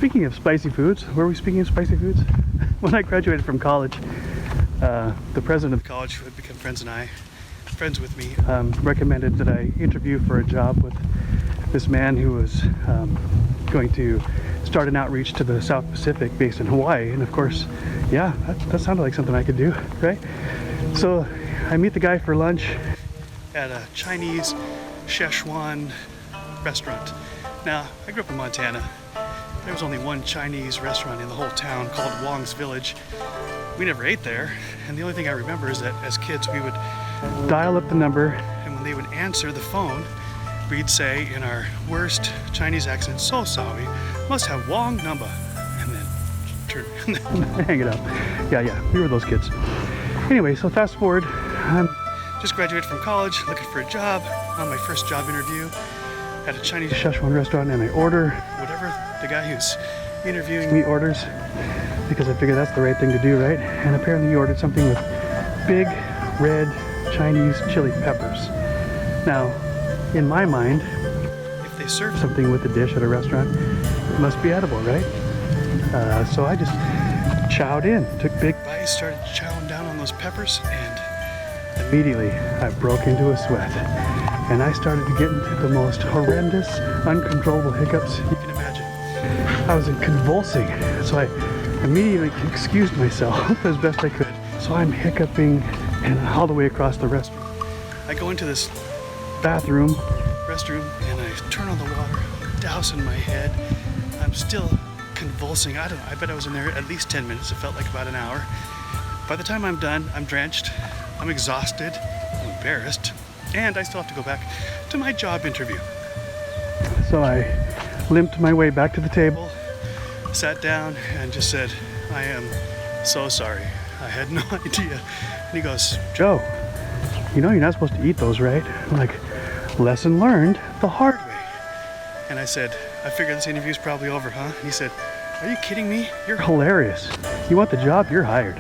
Speaking of spicy foods, were we speaking of spicy foods? When I graduated from college, the president of the college, who had become friends with me, recommended that I interview for a job with this man who was going to start an outreach to the South Pacific based in Hawaii. And of course, yeah, that sounded like something I could do, right? So I meet the guy for lunch at a Chinese Szechuan restaurant. Now, I grew up in Montana. There was only one Chinese restaurant in the whole town called Wong's Village. We never ate there, and the only thing I remember is that as kids we would dial up the number, and when they would answer the phone, we'd say in our worst Chinese accent, "So sorry, must have Wong number," and then turn hang it up. Yeah, we were those kids. Anyway, so fast forward, I'm just graduated from college, looking for a job, on my first job interview at a Chinese Szechuan restaurant, and I order whatever the guy who's interviewing me orders, because I figured that's the right thing to do, right? And apparently he ordered something with big red Chinese chili peppers. Now, in my mind, if they serve something with a dish at a restaurant, it must be edible, right? So I just chowed in, took big bites, started chowing down on those peppers, and immediately I broke into a sweat. And I started to get into the most horrendous, uncontrollable hiccups you can imagine. I was convulsing, so I immediately excused myself as best I could. So I'm hiccuping and all the way across the restroom. I go into this restroom, and I turn on the water, dousing my head. I'm still convulsing. I don't know, I bet I was in there at least 10 minutes. It felt like about an hour. By the time I'm done, I'm drenched, I'm exhausted, I'm embarrassed, and I still have to go back to my job interview. So I limped my way back to the table, sat down, and just said, "I am so sorry. I had no idea." And he goes, "Joe, you know you're not supposed to eat those, right?" I'm like, "Lesson learned the hard way." And I said, "I figured this interview's probably over, huh?" And he said, "Are you kidding me? You're hilarious. You want the job? You're hired."